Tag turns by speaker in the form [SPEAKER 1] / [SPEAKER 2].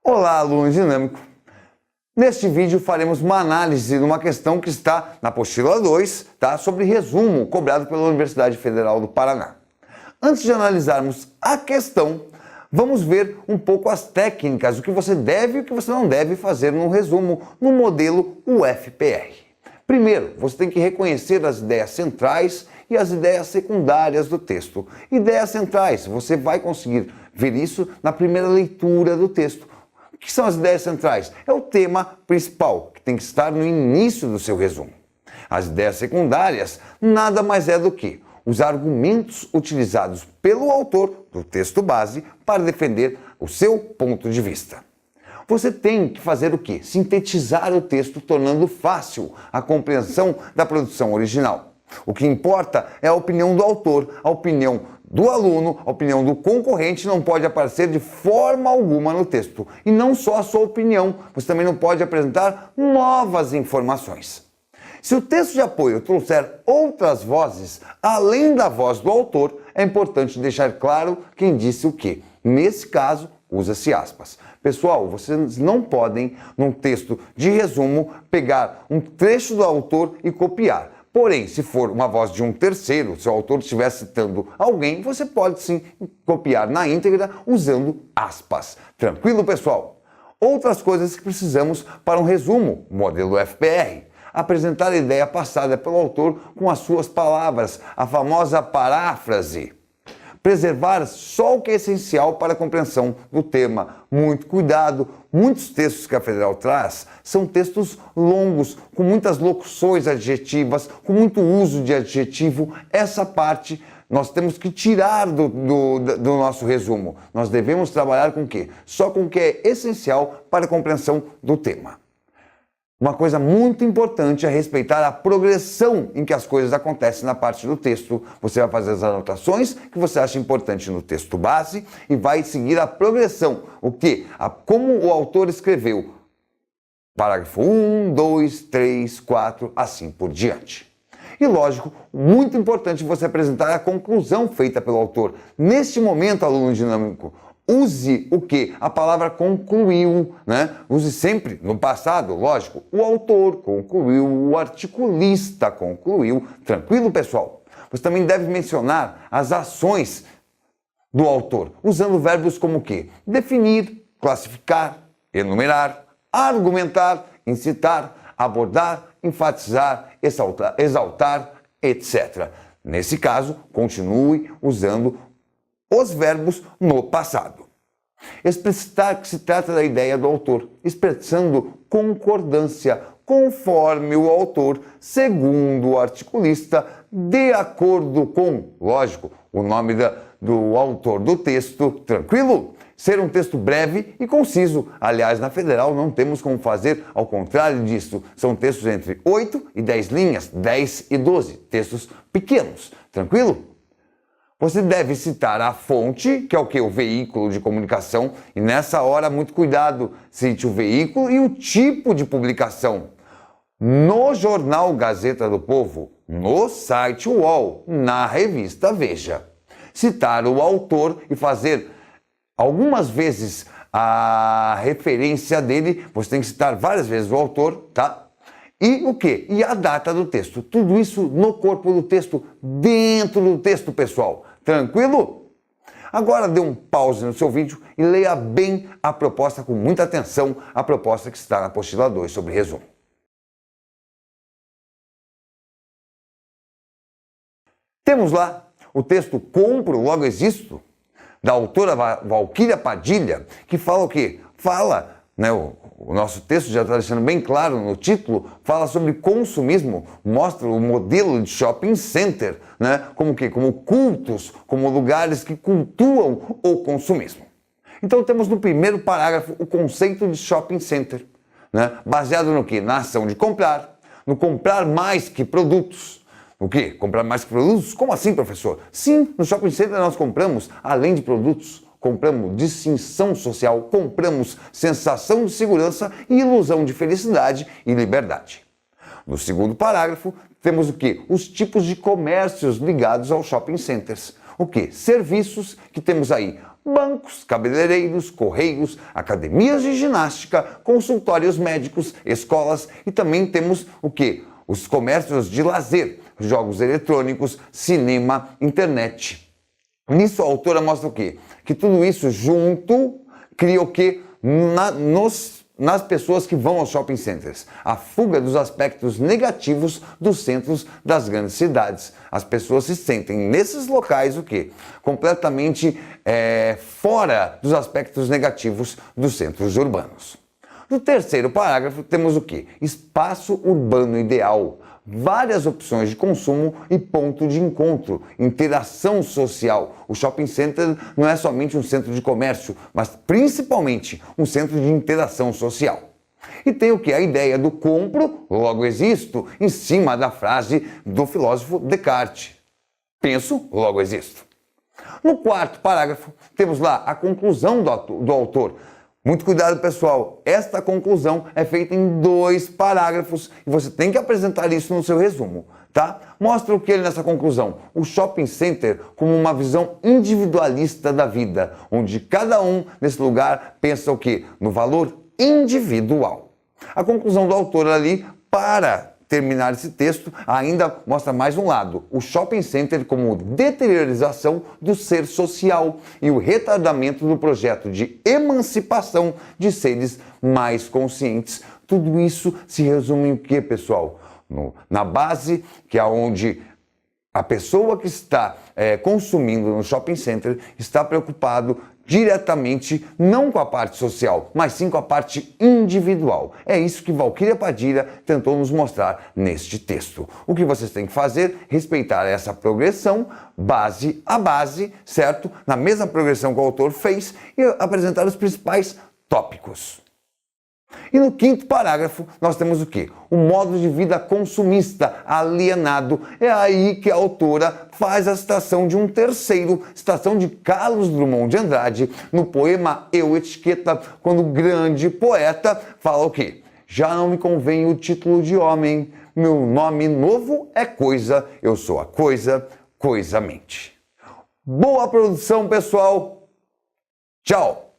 [SPEAKER 1] Olá, aluno dinâmico! Neste vídeo faremos uma análise de uma questão que está na apostila 2, tá? Sobre resumo cobrado pela Universidade Federal do Paraná. Antes de analisarmos a questão, vamos ver um pouco as técnicas, o que você deve e o que você não deve fazer no resumo no modelo UFPR. Primeiro, você tem que reconhecer as ideias centrais e as ideias secundárias do texto. Ideias centrais, você vai conseguir ver isso na primeira leitura do texto. O que são as ideias centrais? É o tema principal, que tem que estar no início do seu resumo. As ideias secundárias nada mais é do que os argumentos utilizados pelo autor do texto base para defender o seu ponto de vista. Você tem que fazer o quê? Sintetizar o texto, tornando fácil a compreensão da produção original. O que importa é a opinião do autor, a opinião do aluno, a opinião do concorrente não pode aparecer de forma alguma no texto. E não só a sua opinião, você também não pode apresentar novas informações. Se o texto de apoio trouxer outras vozes, além da voz do autor, é importante deixar claro quem disse o quê. Nesse caso, usa-se aspas. Pessoal, vocês não podem, num texto de resumo, pegar um trecho do autor e copiar. Porém, se for uma voz de um terceiro, se o autor estiver citando alguém, você pode sim copiar na íntegra usando aspas. Tranquilo, pessoal? Outras coisas que precisamos para um resumo, modelo FPR. Apresentar a ideia passada pelo autor com as suas palavras, a famosa paráfrase. Preservar só o que é essencial para a compreensão do tema. Muito cuidado, muitos textos que a Federal traz são textos longos, com muitas locuções adjetivas, com muito uso de adjetivo. Essa parte nós temos que tirar do nosso resumo. Nós devemos trabalhar com o quê? Só com o que é essencial para a compreensão do tema. Uma coisa muito importante é respeitar a progressão em que as coisas acontecem na parte do texto. Você vai fazer as anotações que você acha importante no texto base e vai seguir a progressão. O quê? Como o autor escreveu. Parágrafo 1, 2, 3, 4, assim por diante. E lógico, muito importante você apresentar a conclusão feita pelo autor. Neste momento, aluno dinâmico, use o quê? A palavra concluiu, né? Use sempre, no passado, lógico, o autor concluiu, o articulista concluiu. Tranquilo, pessoal? Você também deve mencionar as ações do autor, usando verbos como o quê? Definir, classificar, enumerar, argumentar, incitar, abordar, enfatizar, exaltar, etc. Nesse caso, continue usando os verbos no passado. Explicitar que se trata da ideia do autor, expressando concordância, conforme o autor, segundo o articulista, de acordo com, lógico, o nome do autor do texto. Tranquilo? Ser um texto breve e conciso. Aliás, na Federal não temos como fazer ao contrário disso. São textos entre 8 e 10 linhas, 10 e 12, textos pequenos. Tranquilo? Você deve citar a fonte, que é o que? O veículo de comunicação, e nessa hora, muito cuidado, cite o veículo e o tipo de publicação. No jornal Gazeta do Povo, no site UOL, na revista Veja. Citar o autor e fazer algumas vezes a referência dele, você tem que citar várias vezes o autor, tá? E o quê? E a data do texto. Tudo isso no corpo do texto, dentro do texto, pessoal. Tranquilo? Agora dê um pause no seu vídeo e leia bem a proposta com muita atenção, a proposta que está na apostila 2 sobre resumo. Temos lá o texto Compro, Logo Existo, da autora Valquíria Padilha, que fala o quê? Fala, né, o nosso texto já está deixando bem claro no título, fala sobre consumismo, mostra o modelo de shopping center, né, como que? Como cultos, como lugares que cultuam o consumismo. Então temos no primeiro parágrafo o conceito de shopping center, né, baseado no quê? Na ação de comprar, no comprar mais que produtos. O quê? Comprar mais que produtos? Como assim, professor? Sim, no shopping center nós compramos, além de produtos, compramos distinção social, compramos sensação de segurança e ilusão de felicidade e liberdade. No segundo parágrafo, temos o quê? Os tipos de comércios ligados aos shopping centers. o quê? Serviços que temos aí. Bancos, cabeleireiros, correios, academias de ginástica, consultórios médicos, escolas e também temos o quê? Os comércios de lazer, jogos eletrônicos, cinema, internet. Nisso a autora mostra o quê? Que tudo isso junto cria o quê? Nas pessoas que vão aos shopping centers. A fuga dos aspectos negativos dos centros das grandes cidades. As pessoas se sentem nesses locais o quê? Completamente fora dos aspectos negativos dos centros urbanos. No terceiro parágrafo temos o quê? Espaço urbano ideal. Várias opções de consumo e ponto de encontro, interação social. O shopping center não é somente um centro de comércio, mas principalmente um centro de interação social. E tem o que? A ideia do compro, logo existo, em cima da frase do filósofo Descartes. Penso, logo existo. No quarto parágrafo, temos lá a conclusão do autor. Muito cuidado, pessoal, esta conclusão é feita em 2 parágrafos e você tem que apresentar isso no seu resumo, tá? Mostra o que ele nessa conclusão? O shopping center como uma visão individualista da vida, onde cada um nesse lugar pensa o quê? No valor individual. A conclusão do autor ali, para terminar esse texto, ainda mostra mais um lado, o shopping center como deteriorização do ser social e o retardamento do projeto de emancipação de seres mais conscientes. Tudo isso se resume em o que, pessoal? Na base, que é onde a pessoa que está consumindo no shopping center está preocupado diretamente, não com a parte social, mas sim com a parte individual. É isso que Valquíria Padilha tentou nos mostrar neste texto. O que vocês têm que fazer? Respeitar essa progressão, base a base, certo? Na mesma progressão que o autor fez e apresentar os principais tópicos. E no quinto parágrafo, nós temos o quê? O modo de vida consumista, alienado. É aí que a autora faz a citação de um terceiro, citação de Carlos Drummond de Andrade, no poema Eu, Etiqueta, quando o grande poeta fala o quê? Já não me convém o título de homem, meu nome novo é coisa, eu sou a coisa, coisa-mente. Boa produção, pessoal! Tchau!